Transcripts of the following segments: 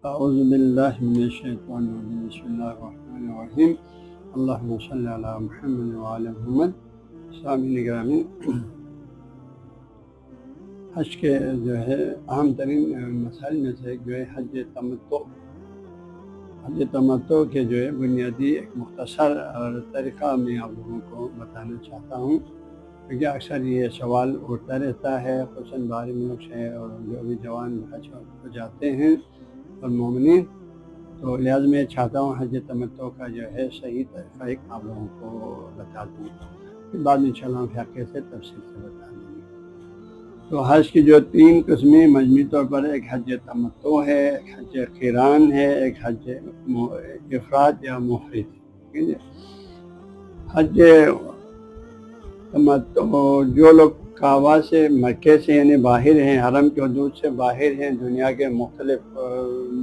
اعوذ باللہ من الشیطان الرجیم بسم اللہ الرحمن الرحیم اللہم صلی علی محمد وعلی محمد۔ سامعین گرامی، حج کے جو ہے اہم ترین مسائل میں سے ایک جو ہے حج تمتع۔ حج تمتع کے جو ہے بنیادی ایک مختصر طریقہ میں آپ لوگوں کو بتانا چاہتا ہوں، کیونکہ اکثر یہ سوال اٹھتا رہتا ہے، خصوصاً باہری ملک سے اور جو بھی جوان حج کو جاتے ہیں اور مومنین، تو لہٰذا میں چاہتا ہوں حج تمتع کا جو ہے صحیح طریقہ ایک آپ لوگوں کو بتا دوں، پھر بعد میں انشاءاللہ فقہ سے تفصیل سے بتا دیں گے۔ تو حج کی جو 3 قسمیں مجموعی طور پر ایک حج تمتع ہے، ایک حج قران ہے، ایک حج افراد یا مفرد۔ ٹھیک ہے، حج تمتع جو لوگ کعبہ سے، مکے سے یعنی باہر ہیں، حرم کے حدود سے باہر ہیں، دنیا کے مختلف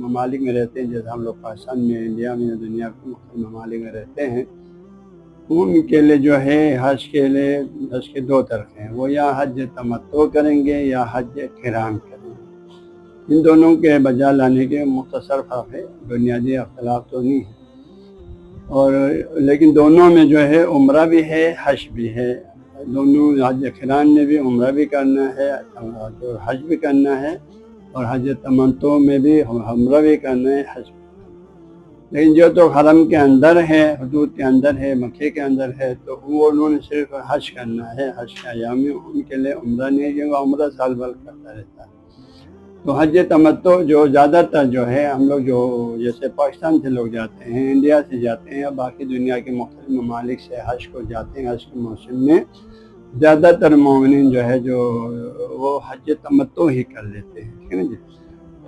ممالک میں رہتے ہیں، جیسے ہم لوگ پاکستان میں، انڈیا میں، دنیا کے مختلف ممالک میں رہتے ہیں، ان کے لیے جو ہے حج کے 2 طریقے ہیں، وہ یا حج تمتع کریں گے یا حج قران کریں گے۔ ان دونوں کے بجا لانے کے مختصر فرق ہے، بنیادی اختلاف تو نہیں ہے، اور لیکن دونوں میں جو ہے عمرہ بھی ہے، حج بھی ہے۔ دونوں حج قران میں بھی عمرہ بھی کرنا ہے اور حج بھی کرنا ہے، اور حج تمتع میں بھی عمرہ بھی کرنا ہے، حج بھی کرنا ہے۔ لیکن جو تو حرم کے اندر ہے، حدود کے اندر ہے، مکے کے اندر ہے، تو وہ انہوں نے صرف حج کرنا ہے، حج کے ایام میں ان کے لیے عمرہ نہیں ہے، کیونکہ عمرہ سال بھر کرتا رہتا ہے۔ تو حج تمتع جو زیادہ تر جو ہے ہم لوگ جو جیسے پاکستان سے لوگ جاتے ہیں، انڈیا سے جاتے ہیں، یا باقی دنیا کے مختلف ممالک سے حج کو جاتے ہیں، حج کے موسم میں زیادہ تر مومنین جو ہے جو وہ حج تمتع ہی کر لیتے ہیں۔ ٹھیک ہے جی۔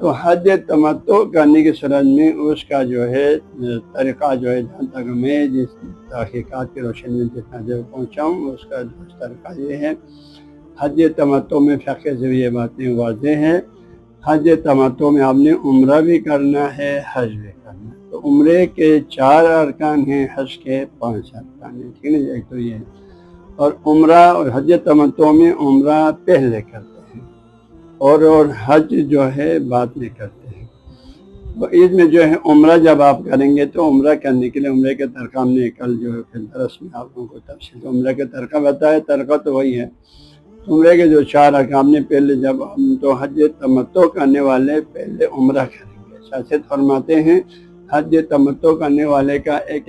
تو حج تمتع کرنے کی صورت میں اس کا جو ہے طریقہ جو ہے، جہاں تک میں جس تحقیقات کی روشنی میں جتنا جو پہنچا ہوں، اس کا طریقہ یہ ہے۔ حج تمتع میں فقہ سے بھی یہ باتیں واضح ہیں۔ حج تمتع میں آپ نے عمرہ بھی کرنا ہے، حج بھی کرنا ہے۔ تو عمرے کے 4 ارکان ہیں، حج کے 5 ارکان ہیں۔ ٹھیک ہے، ایک تو یہ ہے، اور عمرہ اور حج تمتع میں عمرہ پہلے کرتے ہیں اور حج جو ہے بعد میں کرتے ہیں۔ تو اس میں جو ہے عمرہ جب آپ کریں گے تو عمرہ کرنے کے لیے عمرے کے طریقہ ہم نے کل جو ہے درس میں آپ لوگوں کو تفصیل سے عمرے کے طریقہ بتایا، طریقہ تو وہی ہے۔ عمرے کے جو 4 ارکان نے پہلے جب ہم تو حج تمتع کرنے والے پہلے عمرہ کریں گے، شاید فرماتے ہیں حج تمتع کرنے والے کا ایک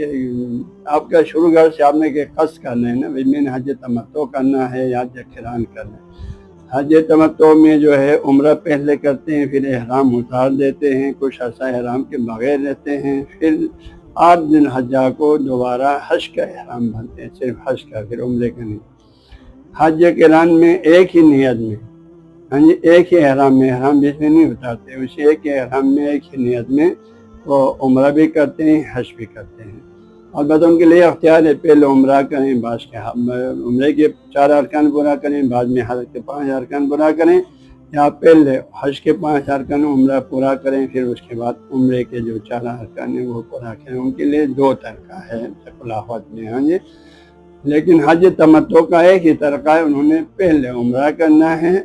آپ کا شروع گھر سے آپ نے کہ قصد کرنا ہے نا، میں نے حج تمتع کرنا ہے یا حج قران کرنا ہے۔ حج تمتع میں جو ہے عمرہ پہلے کرتے ہیں، پھر احرام اتار دیتے ہیں، کچھ عرصہ احرام کے بغیر رہتے ہیں، پھر 8 دن حجہ کو دوبارہ حج کا احرام بنتے ہیں، صرف حج کا، پھر عمرے کا نہیں۔ حج قران میں ایک ہی نیت میں، ایک ہی احرام میں، احرام بیچ میں نہیں اتارتے، اسی ایک ہی احرام میں، ایک ہی نیت میں وہ عمرہ بھی کرتے ہیں، حج بھی کرتے ہیں۔ البتہ ان کے لیے اختیار ہے، پہلے عمرہ کریں، بعد کے عمرے کے 4 ارکان پورا کریں، بعد میں حج کے 5 ارکان پورا کریں، یا پہلے حج کے 5 ارکان عمرہ پورا کریں، پھر اس کے بعد عمرے کے جو 4 ارکان ہیں وہ پورا کریں۔ ان کے لیے 2 طریقہ ہے خلافت میں۔ لیکن حج تمتع کا ایک ہی طریقہ ہے، انہوں نے پہلے عمرہ کرنا ہے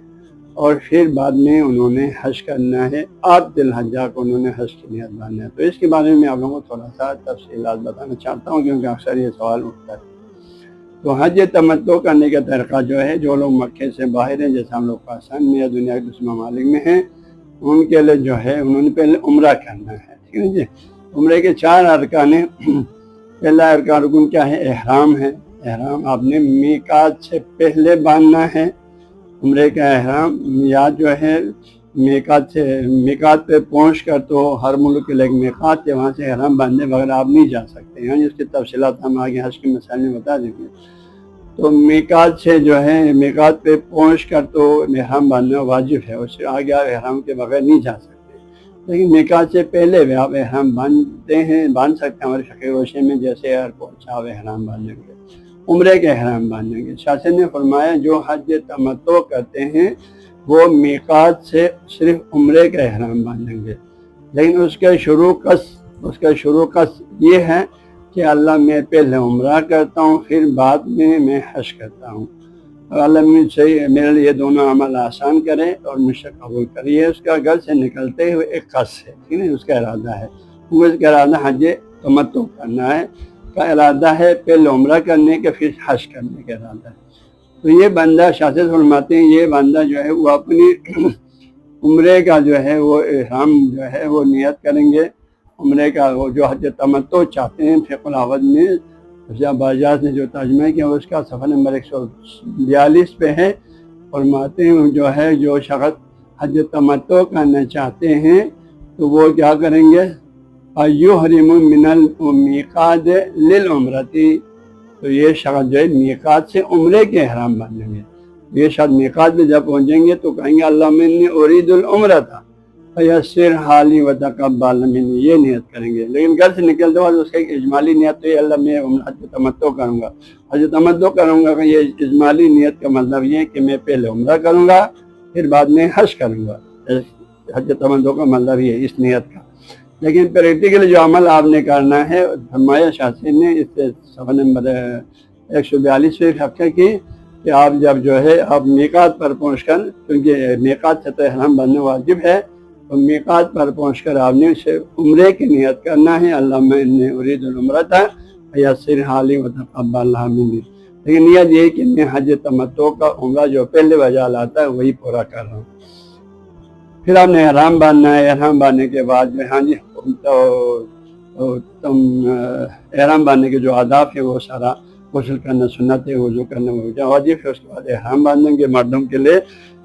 اور پھر بعد میں انہوں نے حج کرنا ہے، 8 ذی الحجہ کو انہوں نے حج کی نیت باندھنا ہے۔ تو اس کے بارے میں آپ لوگوں کو تھوڑا سا تفصیلات بتانا چاہتا ہوں، کیونکہ اکثر یہ سوال اٹھتا ہے۔ تو حج تمتع کرنے کا طریقہ جو ہے، جو لوگ مکے سے باہر ہیں، جیسے ہم لوگ پاکستان میں یا دنیا کے دوسرے ممالک میں ہیں، ان کے لیے جو ہے انہوں نے پہلے عمرہ کرنا ہے۔ ٹھیک ہے جی۔ عمرے کے 4 ارکان ہیں۔ پہلا رکن کیا ہے؟ احرام ہے۔ احرام آپ نے میقات سے پہلے باندھنا ہے۔ عمرے کا احرام یا جو ہے میقات پہ پہنچ کر، تو ہر ملک کے لیے ایک میقات ہے، وہاں سے احرام باندھنے بغیر آپ نہیں جا سکتے ہیں، اس کی تفصیلات ہم آگے حج کے مسائل میں بتا دیں گے۔ تو میقات سے جو ہے میقات پہ پہنچ کر تو احرام باندھنا واجب ہے، اس سے آگے آپ احرام کے بغیر نہیں جا سکتے، لیکن میقات سے پہلے بھی آپ احرام باندھ سکتے ہیں ہمارے فقہ روشنی میں، جیسے ایئرپورٹ سے آپ احرام باندھیں گے، عمرے کے احرام باندھیں گے۔ شاہ نے فرمایا جو حج تمتع کرتے ہیں وہ میقات سے صرف عمرے کا احرام باندھیں گے، لیکن اس کا شروع قصد یہ ہے کہ اللہ میں پہلے عمرہ کرتا ہوں، پھر بعد میں حج کرتا ہوں۔ اللہ مجھ سے میرے لیے دونوں عمل آسان کرے اور مجھ سے قبول کرے۔ یہ اس کا گھر سے نکلتے ہوئے ایک قصد ہے، ٹھیک ہے، اس کا ارادہ ہے، اس کا ارادہ حج تمتع کرنا ہے کا ارادہ ہے، پہلے عمرہ کرنے کے پھر حج کرنے کا ارادہ ہے۔ تو یہ بندہ شاہ سے فرماتے ہیں یہ بندہ جو ہے وہ اپنی عمرے کا جو ہے وہ احرام جو ہے وہ نیت کریں گے، عمرے کا وہ جو حج تمتع چاہتے ہیں۔ فقہ الاول میں باجاز نے جو ترجمہ کیا اس کا صفحہ نمبر 142 پہ ہے، فرماتے ہیں جو ہے جو شخص حج تمتع کرنا چاہتے ہیں تو وہ کیا کریں گے، ایحرم من المیقات للعمرتی، تو یہ شخص جو ہے میقات سے عمرے کے احرام باندھیں گے۔ یہ شخص میقات میں جب پہنچیں گے تو کہیں گے اللہم انی ارید العمرۃ فیسر حالی وتقبل منی، یہ نیت کریں گے۔ لیکن گھر سے نکلتے وقت اس کا ایک اجمالی نیت تو یہ اللہ میں حج تمتع کروں گا، حج تمتع کروں گا، کہ یہ اجمالی نیت کا مطلب یہ ہے کہ میں پہلے عمرہ کروں گا پھر بعد میں حج کروں گا۔ حج تمتع کا مطلب یہ اس نیت کا۔ لیکن پریکٹیکلی جو عمل آپ نے کرنا ہے، فرمایا شاہ نے اس صفحہ نمبر 142 پہ فقہ کی کہ آپ جب جو ہے آپ میقات پر پہنچ کر، کیونکہ میقات سے تو احرام باندھنا واجب ہے، تو میقات پر پہنچ کر آپ نے اسے عمرے کی نیت کرنا ہے، اللہم انی ارید العمرۃ فیسر حالی وتقبل منی۔ لیکن نیت یہ کہ میں حج تمتع کا عمرہ جو پہلے وجہ لاتا ہے وہی پورا کر رہا ہوں۔ پھر آپ نے احرام باندھنا ہے، احرام باندھنے کے بعد جو ہاں جی تو تم احرام باندھنے کے جو آداب ہے وہ سارا غسل کرنا سنت ہے، وضو کرنا واجب ہے، اس کے بعد احرام باندھیں گے۔ مردوں کے لیے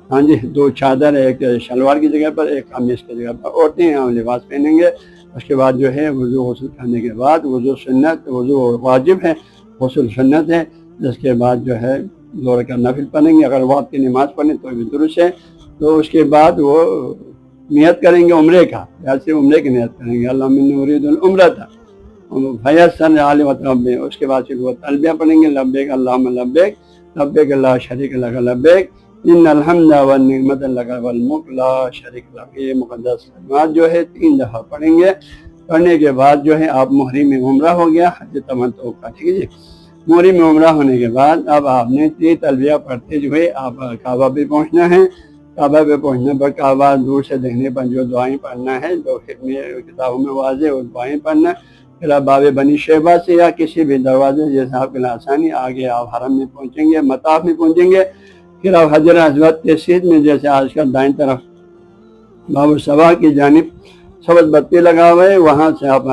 ہاں جی 2 چادر، ایک شلوار کی جگہ پر ایک قمیص کی جگہ پر، عورتیں ہم لباس پہنیں گے۔ اس کے بعد جو ہے وضو غسل کرنے کے بعد وضو سنت، وضو واجب ہے، غسل سنت ہے، جس کے بعد جو ہے 2 رکعت نفل پڑھیں گے، اگر وقت کی نماز پڑھیں تو بھی درست ہے۔ تو اس کے بعد وہ نیت کریں گے عمرے کا، جیسے عمرے کی نیت کریں گے، اللہم انی ارید العمرۃ فیسر حالی وتقبل، اس کے بعد پھر وہ تلبیہ پڑھیں گے، لبیک اللہم لبیک لبیک لا شریک لک لبیک ان الحمد والنعمت لک والملک لا شریک لک۔ یہ مقدس کلمات جو ہے 3 دفعہ پڑھیں گے۔ پڑھنے کے بعد جو ہے آپ محرم عمرہ ہو گیا حج تمتع کا، ٹھیک ہے جی۔ محرم عمرہ ہونے کے بعد اب آپ نے 3 تلبیہ پڑھتے جو ہے آپ کعبہ پہ پہنچنا ہے۔ کعبہ پہ پہنچنے پر کعبہ دور سے دیکھنے پر جو دعائیں پڑھنا ہے، جو کتابوں میں واضح وہ دعائیں پڑھنا ہے۔ پھر آپ باب بنی شیبہ سے یا کسی بھی دروازے جیسے آپ کے لیے آسانی، آگے آپ حرم میں پہنچیں گے، مطاف میں پہنچیں گے۔ پھر آپ حجر اسود کے سیدھ میں، جیسے آج کل دائیں طرف باب الصبا کی جانب سبز بتی لگا ہوئے ہے، وہاں سے آپ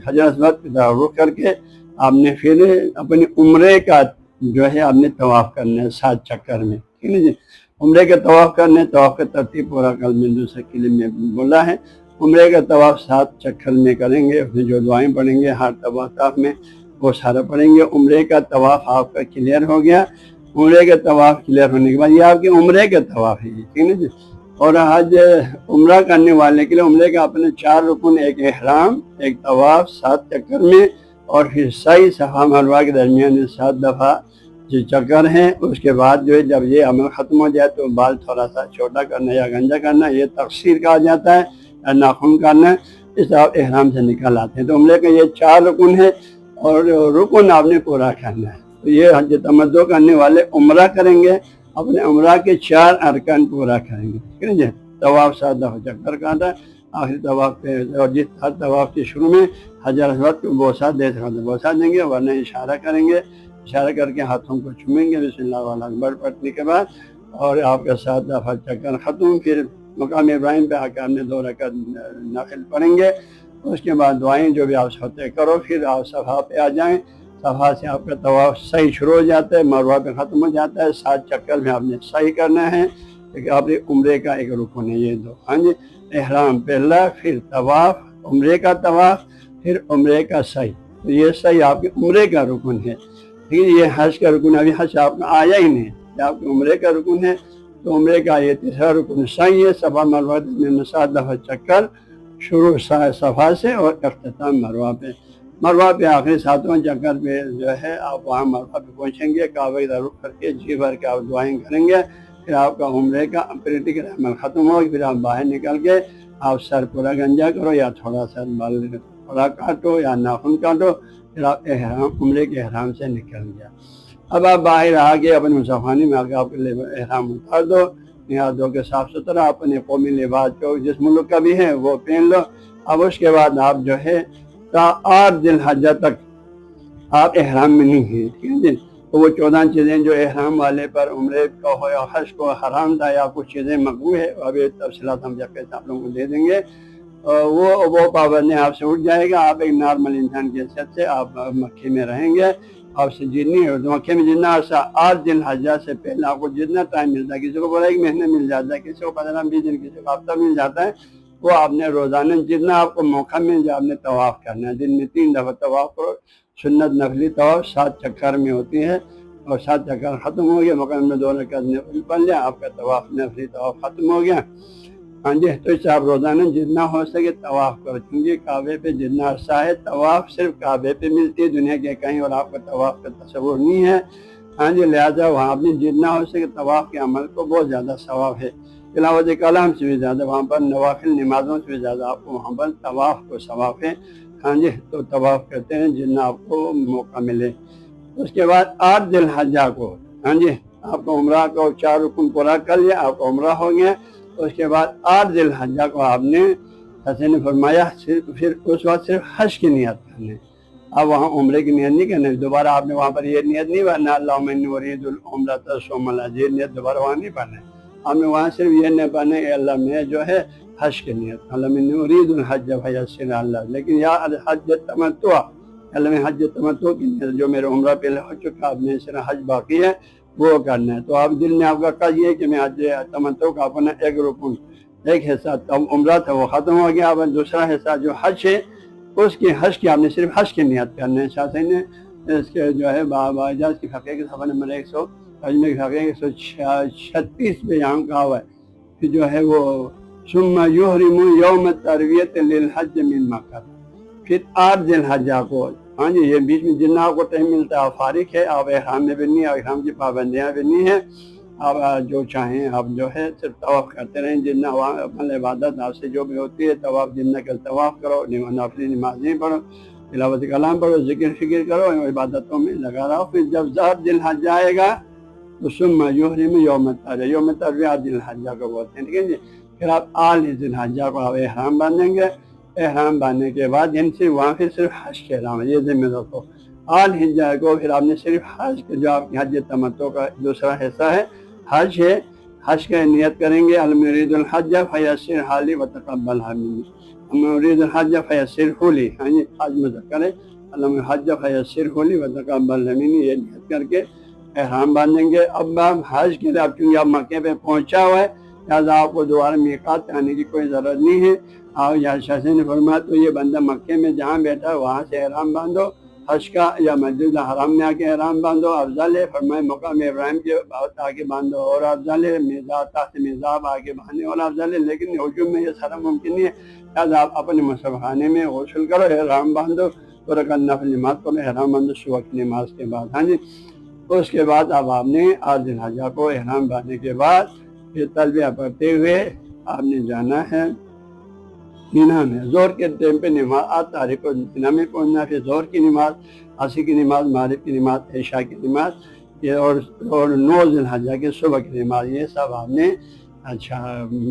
حجر اسود کی طرف رخ کر کے آپ نے پھر اپنی عمرے کا جو ہے آپ نے طواف کرنا ہے 7 چکر میں، ٹھیک ہے جی۔ عمرے کا طواف کرنے، طواف کا ترتیب پورا کل میں دوسرے کلم میں بولا ہے۔ عمرے کا طواف 7 چکر میں کریں گے، اس میں جو دعائیں پڑھیں گے ہر طواف میں وہ سارا پڑھیں گے۔ عمرے کا طواف آپ کا کلیئر ہو گیا۔ عمرے کا طواف کلیئر ہونے کے بعد یہ آپ کے عمرے کا طواف ہے، ٹھیک ہے جی۔ اور حج عمرہ کرنے والے کے لیے عمرے کا اپنے 4 رکن، ایک احرام، ایک طواف 7 چکر میں، اور پھر سعی صفا مروہ کے درمیان 7 دفعہ جو چکر ہیں۔ اس کے بعد جو ہے جب یہ عمل ختم ہو جائے تو بال تھوڑا سا چھوٹا کرنا یا گنجا کرنا، یہ تقصیر کہا جاتا ہے، یا ناخن کرنا، اس آپ احرام سے نکل آتے ہیں۔ تو عمرے کا یہ 4 رکن ہے اور رکن آپ نے پورا کرنا ہے۔ تو یہ حج تمتع کرنے والے عمرہ کریں گے، اپنے عمرہ کے 4 ارکان پورا کریں گے، ٹھیک ہے جی۔ طواف 7 دفعہ چکر کاٹا، آخری طواف پہ اور جس ہر طواف کے شروع میں حجر اسود کو بوسہ دے سکتے بوسہ دیں گے، ورنہ اشارہ کریں گے، اشارہ کر کے ہاتھوں کو چھومیں گے بسم اللہ واللہ اکبر پڑھنے کے بعد، اور آپ کا 7 دفعہ چکر ختم۔ پھر مقام ابراہیم پہ آ کے آپ نے 2 رکعت نفل پڑھیں گے، اس کے بعد دعائیں جو بھی آپ ہوتے کرو، پھر آپ صفا پہ آ جائیں۔ صفا سے آپ کا طواف صحیح شروع ہو جاتا ہے، مروہ پہ ختم ہو جاتا ہے۔ 7 چکر میں آپ نے صحیح کرنا ہے، کیونکہ آپ عمرے کا ایک رکن ہے یہ 2، ہاں جی۔ احرام پہلا، پھر طواف، عمرے کا طواف، پھر عمرے کا صحیح۔ تو یہ صحیح آپ کے عمرے کا رکن ہے، ٹھیک ہے۔ یہ حج کا رکن، ابھی حج آپ کا آیا ہی نہیں، یہ آپ کے عمرے کا رکن ہے۔ تو عمرے کا یہ 3را رکن صحیح ہے، صفا مروہ میں 7 دفعہ چکر، شروع صفا سے اور اختتام مروہ پہ۔ مروہ پہ آخری 7واں چکر پہ جو ہے آپ وہاں مروہ پہ پہنچیں گے، کعبہ کی طرف رخ کر کے جی بھر کے آپ دعائیں کریں گے، پھر آپ کا عمرے کا پریکٹیکل عمل ختم ہو، پھر آپ باہر نکل کے آپ سر پورا گنجا کرو یا تھوڑا سا بال تھوڑا کاٹو یا ناخن کاٹو، پھر آپ عمرے کے احرام سے نکل گیا۔ اب آپ باہر آ کے اپنے مسافانی میں آ کے آپ کے لیے احرام اتار دو، نہا دھو کے صاف ستھرا اپنے قومی لباس جو جس ملک کا بھی ہے وہ پہن لو۔ اب اس کے بعد آپ جو ہے تا 8 ذی الحجہ تک آپ احرام میں نہیں ہیں، ٹھیک ہے جی۔ تو وہ 14 چیزیں جو احرام والے پر عمرے کو ہو یا حج کو حرام تھا، یا کچھ چیزیں مقبول ہے، ابھی تفصیلات ہم جب کہتے آپ لوگوں کو دے دیں گے، وہ پابندیاں آپ سے اٹھ جائے گا۔ آپ ایک نارمل انسان کی حیثیت سے آپ مکے میں رہیں گے۔ آپ سے جتنی مکے میں جتنا عرصہ 8 ذی الحجہ سے پہلے آپ کو جتنا ٹائم ملتا ہے، کسی کو پورا 1 مہینہ مل جاتا ہے، کسی کو 15-20 دن، کسی کو ہفتہ مل جاتا ہے، وہ آپ نے روزانہ جتنا آپ کو موقع مل جائے آپ نے طواف کرنا ہے۔ دن میں 3 دفعہ طواف کرو، سنت نفلی طواف 7 چکر میں ہوتی ہے، اور 7 چکر ختم ہو گیا، مقام میں 2 رکعت نفل پڑھ لیا، آپ کا طواف نفلی طواف ختم ہو گیا۔ ہاں جی، تو اس سے آپ روزانہ جتنا ہو سکے طواف کرو، کیونکہ کعبے پہ جتنا عرصہ ہے طواف صرف کعبے پہ ملتی ہے، دنیا کے کہیں اور آپ کا طواف کا تصور نہیں ہے۔ ہاں جی، لہٰذا وہاں آپ نے جتنا ہو سکے طواف کے عمل کو بہت زیادہ ثواب ہے، تلاوت کلام سے بھی زیادہ، وہاں پر نوافل نمازوں سے بھی زیادہ آپ کو وہاں پر طواف کو ثواب ہے۔ ہاں جی، تو طواف کرتے ہیں جتنا آپ کو موقع ملے۔ اس کے بعد 8 ذی الحجہ کو، ہاں جی، آپ کو عمرہ کو 4 رکن پورا کر لیا، آپ کو عمرہ ہو گیا۔ اس کے بعد 8 ذی الحجہ کو آپ نے حسین نے فرمایا پھر اس وقت صرف حج کی نیت کرنی ہے، اب وہاں عمرے کی نیت نہیں کرنی، دوبارہ آپ نے وہاں پر یہ نیت نہیں پڑھنا اللہم انی ارید العمرۃ ثم الحج، یہ نیت دوبارہ وہاں نہیں پڑھنا ہے۔ آپ نے وہاں صرف یہ نہیں پڑھنا ہے کہ اللہ میں جو ہے حج کی نیت، اللہم انی ارید الحج فیسر اللہ، لیکن یا حج تمتع، اللہ میں حج تمتع کی نیت، جو میرے عمرہ پہلے ہو چکا، اب میں صرف حج باقی ہے وہ کرنا ہے۔ تو آپ دل میں آپ کا قصد یہ ہے کہ میں حج تمتع کا اپنا ایک رکن، ایک حصہ عمرہ تھا وہ ختم ہو گیا، اب دوسرا حصہ جو حج ہے اس کی حج کی آپ نے صرف حج کی نیت کرنا ہے۔ شاہ نے اس کے جو ہے باجاز کی فقہ کے صفحہ نمبر 100 ترجمے کی فقہ 136 پہ یہاں کہا ہوا ہے کہ جو ہے وہ ثم یحرم یوم الترویۃ للحج من مکہ، پھر 8 ذی الحجہ کو، ہاں جی، یہ بیچ میں جتنا آپ کو ٹائم ملتا ہے آپ فارغ ہے، آپ احرام میں بھی نہیں، احرام کی پابندیاں بھی نہیں ہیں، آپ جو چاہیں آپ جو ہے صرف طواف کرتے رہیں، جتنا عمل عبادت آپ سے جو بھی ہوتی ہے طواف جتنا کر طواف کرو، نفلی نمازیں پڑھو، تلاوت کلام پڑھو، ذکر فکر کرو، عبادتوں میں لگا رہو۔ پھر جب 8 ذی الحجہ آئے گا تو ثم یحرم یوم الترویہ، یوم الترویہ 8 ذی الحجہ کو بولتے ہیں، ٹھیک ہے جی۔ پھر آپ 8 ذی الحجہ کو آپ احرام باندھیں گے، احرام باندھنے کے بعد یعنی صرف وہاں پھر صرف حج کے احرام ہے، یہ ذمہ رکھو۔ 8 ذی الحجہ کو پھر آپ نے صرف حج کے، جو آپ کی حج تمتع کا دوسرا حصہ ہے حج ہے، حج کا نیت کریں گے، اللہم ارید الحج فیسرہ لی وتقبلہ منی، اللہم ارید الحج فیسرہ لی، ہاں جی، حج مذکر ہے، اللہم الحج فیسرہ لی وتقبلہ منی، یہ نیت کر کے احرام باندھیں گے۔ اب آپ حج کے لیے، اب چونکہ آپ مکے پہ پہنچا ہوا ہے لہٰذا آپ کو دوبارہ میقات آنے کی کوئی ضرورت نہیں ہے۔ آپ شاہ نے فرمایا تو یہ بندہ مکے میں جہاں بیٹھا ہے وہاں سے احرام باندھو حج کا، یا مسجد الحرام میں آ کے احرام باندھو افضل ہے، فرمائے مقام ابراہیم کے بہت آگے باندھو اور افضل ہے، میزاب تحت میزاب آگے باندھے اور افضل ہے، لیکن ہجوم میں یہ سارا ممکن نہیں ہے، لہٰذا آپ اپنے مصحف خانے میں غسل کرو، احرام باندھو، 2 رکعت نفل نماز پڑھو، احرام باندھو صبح کی نماز کے بعد، ہاں جی۔ اس کے بعد اب آپ نے 8 ذی الحجہ کو احرام باندھنے کے بعد پھر تلبیہ پڑھتے ہوئے آپ نے جانا ہے مینا میں، ظہر کے ٹائم پہ نماز 8 تاریخ کو مینا میں پہنچنا، پھر ظہر کی نماز، عصر کی نماز، مغرب کی نماز، عشاء کی نماز، یہ اور 9 ذی الحجہ کی صبح کی نماز، یہ سب آپ نے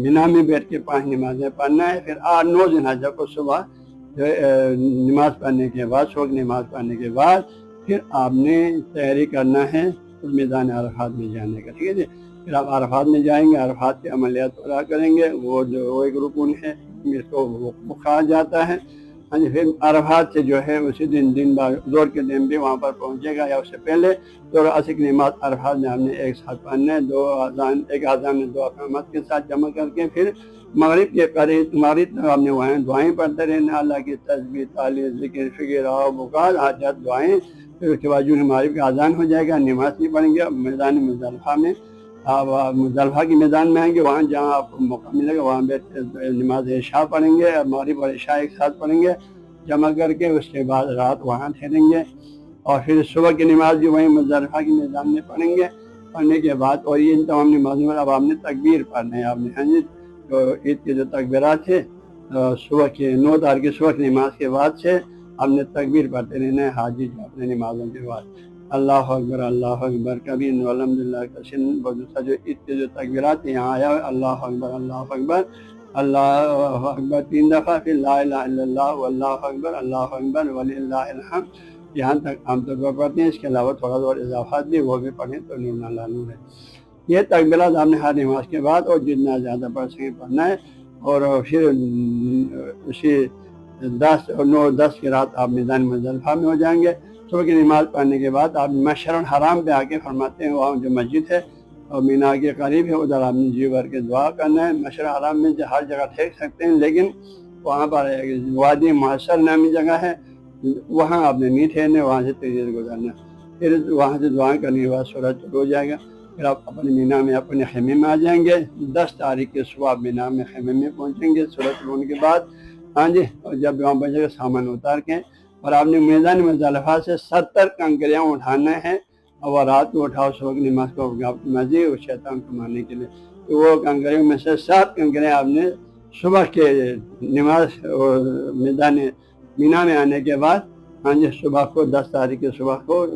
مینا میں بیٹھ کے 5 نمازیں پڑھنا ہے۔ پھر 9 ذی الحجہ کو صبح نماز پڑھنے کے بعد، صبح کی نماز پڑھنے کے بعد پھر آپ نے تیاری کرنا ہے اس میدان عرفات میں جانے کا، ٹھیک ہے جی۔ پھر آپ عرفات میں جائیں گے، عرفات کے عملیات پورا کریں گے، وہ جو ایک رکن ہے اس کو وقوف کہا جاتا ہے، ہاں جی۔ پھر عرفات سے جو ہے اسی دن بعد ظہر کے دن بھی وہاں پر پہنچے گا یا اس سے پہلے، تو عصر کی نماز عرفات میں ہم نے ایک ساتھ پڑھنا ہے، 2 اذان، ایک اذان میں 2 اقامت کے ساتھ جمع کر کے، پھر مغرب کے قریب مغرب ہم نے وہاں دعائیں پڑھتے رہنا، اللہ کی تسبیح، تعلیم، ذکر فکر، اور بکار حاجت دعائیں۔ پھر اس کے بعد جو مغرب کا اذان ہو جائے گا نماز نہیں پڑھیں گے، میدان مزدلفہ میں آپ مزدلفہ کے میدان میں آئیں گے، وہاں جہاں آپ کو موقع ملے گا وہاں بیٹھ کے نماز عشاء پڑھیں گے، مغرب اور عشاء ایک ساتھ پڑھیں گے جمع کر کے، اس کے بعد رات وہاں ٹھہریں گے، اور پھر صبح کی نماز بھی وہیں مزدلفہ کے میدان میں پڑھیں گے۔ پڑھنے کے بعد اور یہ ان تمام نمازوں میں اب آپ نے تکبیر پڑھنا ہے، آپ نے، ہاں جی، جو عید کے جو تکبیرات ہیں صبح کے 9 تاریخ کی صبح کی نماز کے بعد سے ہم نے تکبیر پڑھتے رہنا ہے، حاجی جو اپنے نمازوں کے بعد۔ اللہ اکبر اللہ اکبر کبھی الحمدللہ کثیرن، دوسرا جو عید کے جو تکبیرات یہاں آیا ہے اللہ اکبر اللہ اکبر 3 دفعہ، پھر لا الہ الا اللہ اللہ اکبر وللہ الحمد، یہاں تک عام طور پر پڑھتے ہیں۔ اس کے علاوہ تھوڑا اور اضافات بھی وہ بھی پڑھیں تو نور اللہ نور ہے۔ یہ تکبیرات آپ نے ہر نماز کے بعد اور جتنا زیادہ پڑھ سکیں پڑھنا ہے، اور پھر اسی 10 اور 9 10 کی رات آپ میدان مزدلفہ میں ہو جائیں گے۔ صبح کی نماز پڑھنے کے بعد آپ مشعر الحرام پہ آ کے فرماتے ہیں، وہاں جو مسجد ہے اور مینا کے قریب ہے، ادھر آپ نے جی بھر کے دعا کرنا ہے۔ مشعر الحرام میں ہر جگہ ٹھہر سکتے ہیں، لیکن وہاں پر وادی محشر نامی جگہ ہے، وہاں آپ نے نہیں ٹھہرنا، وہاں سے تیز گزرنا۔ پھر وہاں سے دعائیں کرنے کے بعد سورج طلوع ہو جائے گا، پھر آپ اپنے مینا میں اپنے خیمے میں آ جائیں گے۔ 10 تاریخ کی صبح آپ مینا میں خیمے میں پہنچیں گے سورج طلوع ہونے کے بعد، ہاں جی، اور جب وہاں پہنچے گا سامان اتار کے، اور آپ نے میدان مزدلفہ سے 70 کنکریاں اٹھانا ہے، اور رات کو اٹھاؤ صبح کی نماز کو آپ کی مرضی اور شیطان کو مارنے کے لیے۔ تو وہ کنکریوں میں سے 7 کنکریاں آپ نے صبح کے نماز اور میدان مینا میں آنے کے بعد، ہاں جی، صبح کو 10 تاریخ کی صبح کو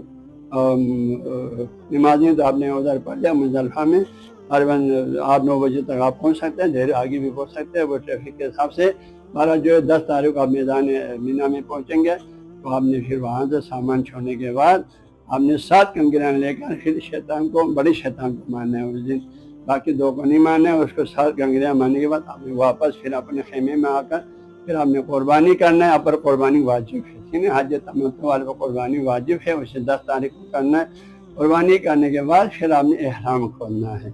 نمازیں تو آپ نے ادھر پڑھ لیا مزدلفہ میں، تقریباً 8-9 بجے تک آپ پہنچ سکتے ہیں، دیر آگے بھی پہنچ سکتے ہیں، وہ ٹریفک کے حساب سے۔ 10 تاریخ کو آپ میدان مینا میں پہنچیں گے، تو آپ نے پھر وہاں سے سامان چھوڑنے کے بعد آپ نے 7 کنکریاں لے کر پھر شیطان کو، بڑی شیطان کو مارنا ہے اس دن، باقی 2 کو نہیں مارنا ہے۔ اس کو 7 کنکریاں مارنے کے بعد آپ نے واپس پھر اپنے خیمے میں آ کر پھر آپ نے قربانی کرنا ہے۔ پر قربانی واجب ہے، ٹھیک ہے، حج تمتع والے کو قربانی واجب ہے، اسے 10 تاریخ کو کرنا ہے۔ قربانی کرنے کے بعد پھر آپ نے احرام کھولنا ہے،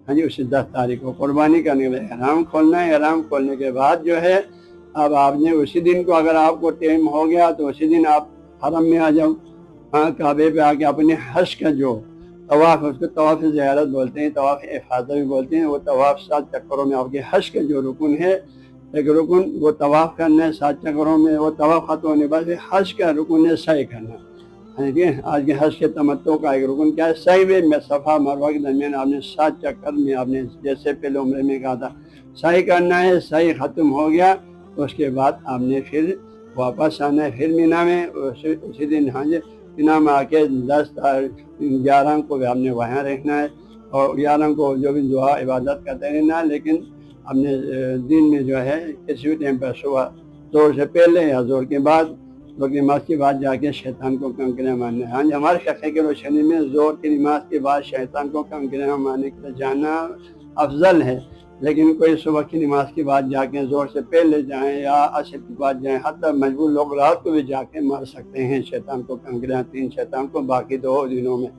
ہاں جی، اسے 10 تاریخ کو قربانی کرنے کے بعد احرام کھولنا ہے۔ احرام کھولنے کے بعد جو ہے، اب آپ نے اسی دن کو، اگر آپ کو ٹائم ہو گیا تو اسی دن آپ حرم میں آ جاؤ، ہاں، کعبے پہ آ کے اپنے حج کا جو طواف، اس کو طواف زیارت بولتے ہیں، طواف افاضہ بھی بولتے ہیں، وہ طواف 7 چکروں میں آپ کے حج کا جو رکن ہے، ایک رکن وہ طواف کرنا ہے 7 چکروں میں، وہ طواف ختم ہونے کے بعد حج کا رکن ہے سعی کرنا، ٹھیک ہے۔ آج کے حج کے تمتع کا ایک رکن کیا ہے؟ سعی میں صفا مروہ کے درمیان آپ نے 7 چکر میں، آپ نے جیسے پہلے عمرے میں کہا تھا سعی کرنا ہے۔ سعی ختم ہو گیا تو اس کے بعد آپ نے پھر واپس آنا ہے، پھر مینا میں اسی دن، ہاں جی، مینا میں آ کے 11 کو بھی آپ نے وہاں رہنا ہے، اور 11 کو جو بھی دعا عبادت کرتے رہنا ہے، لیکن ہم نے دن میں جو ہے کسی بھی ٹائم پر صبح زور سے پہلے یا زور کے بعد، زور کی نماز کے بعد جا کے شیطان کو کنکریاں مارنا ہے۔ ہاں جی، ہمارے فقہ کی روشنی میں زور کی نماز کے بعد شیطان کو کنکریاں مارنے کے لیے جانا افضل ہے، لیکن کوئی صبح کی نماز کے بعد جا کے زور سے پہلے جائیں یا عصر کے بعد جائیں، حتیٰ مجبور لوگ رات کو بھی جا کے مار سکتے ہیں شیطان کو کنکریاں، 3 شیطان کو، باقی 2 دنوں میں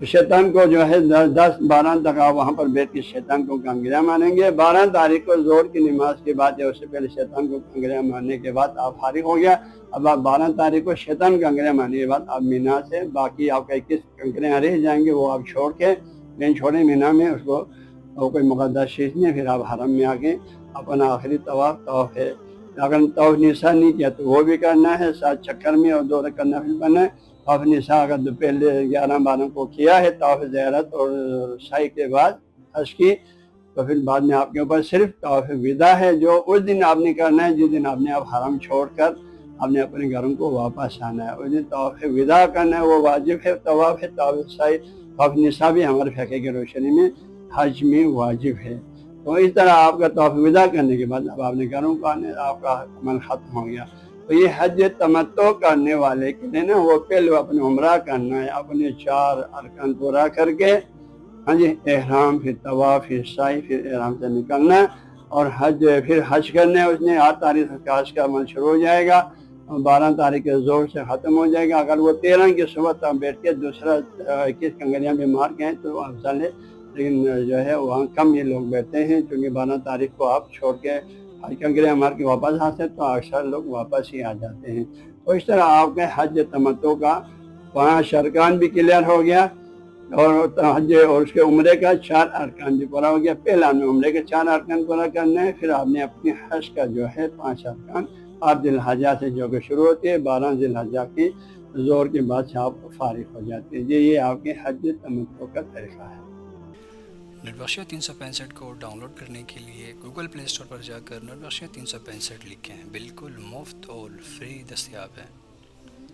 شیطان کو جو ہے 10-12 تک آپ وہاں پر بیٹھ کے شیطان کو کنکریاں ماریں گے۔ 12 تاریخ کو زور کی نماز کے بعد یا اس سے پہلے شیطان کو کنکریاں مارنے کے بعد آپ فارغ ہو گیا۔ اب آپ 12 تاریخ کو شیطان کنکریاں مارنے کے بعد آپ مینا سے باقی آپ کا 21 کنکریاں رہ جائیں گے، وہ آپ چھوڑ کے چھوڑیں مینا میں، اس کو کوئی مقدس چیز نہیں، پھر آپ حرم میں آ کے اپنا آخری طواف ہے، اگر طواف نساء نہیں کیا تو وہ بھی کرنا ہے 7 چکر میں، اور 2 رکعت نفل کرنا ہے۔ طواف نساء اگر پہلے 11-12 کو کیا ہے طواف زیارت اور سعی کے بعد حج کی، تو پھر بعد میں آپ کے اوپر صرف طواف وداع ہے، جو اس دن آپ نے کرنا ہے جس دن آپ نے حرم چھوڑ کر آپ نے اپنے گھروں کو واپس آنا ہے، اس دن طواف وداع کرنا ہے، وہ واجب ہے، طواف ہے، طواف سعی، طواف نساء بھی ہمارے فقہ کی روشنی میں حج میں واجب ہے۔ تو اس طرح آپ کا طواف وداع کرنے کے بعد اب آپ نے گھروں کو آنے، آپ کا عمل ختم ہو گیا۔ تو یہ حج تمتع کرنے والے کے لیے نا، وہ پہلے اپنے عمرہ کرنا ہے، اپنے 4 ارکان پورا کر کے، ہاں جی، احرام، پھر طواف، پھر سعی، پھر احرام سے نکلنا، اور حج پھر حج کرنا ہے۔ اس نے 8 تاریخ سے حج کا عمل شروع ہو جائے گا، 12 تاریخ کے زور سے ختم ہو جائے گا۔ اگر وہ 13 کی صبح تک بیٹھ کے دوسرا 21 کنکریاں بھی مار کے ہیں تو افضل ہے، لیکن جو ہے وہاں کم یہ لوگ بیٹھتے ہیں، کیونکہ 12 تاریخ کو آپ چھوڑ کے کنکریاں مار کے واپس آتے تو اکثر لوگ واپس ہی آ جاتے ہیں۔ تو اس طرح آپ کے حج تمتع کا 5 ارکان بھی کلیئر ہو گیا، اور حج اور اس کے عمرے کا 4 ارکان بھی پورا ہو گیا۔ پہلا آپ نے عمرے کے 4 ارکان پورا کرنا ہے، پھر آپ نے اپنی حج کا جو ہے 5 ارکان 8 ذی الحجہ سے جو کہ شروع ہوتی ہے، 12 ذی الحجہ کی زور کے بعد سے آپ فارغ ہو جاتے ہیں۔ یہ آپ کے حج تمتع کا طریقہ ہے۔ نیٹ بخشیہ 365 کو ڈاؤن لوڈ کرنے کے لیے گوگل پلے اسٹور پر جا کر نیٹ بخشیہ 365 لکھیں، بالکل مفت اور فری دستیاب ہے۔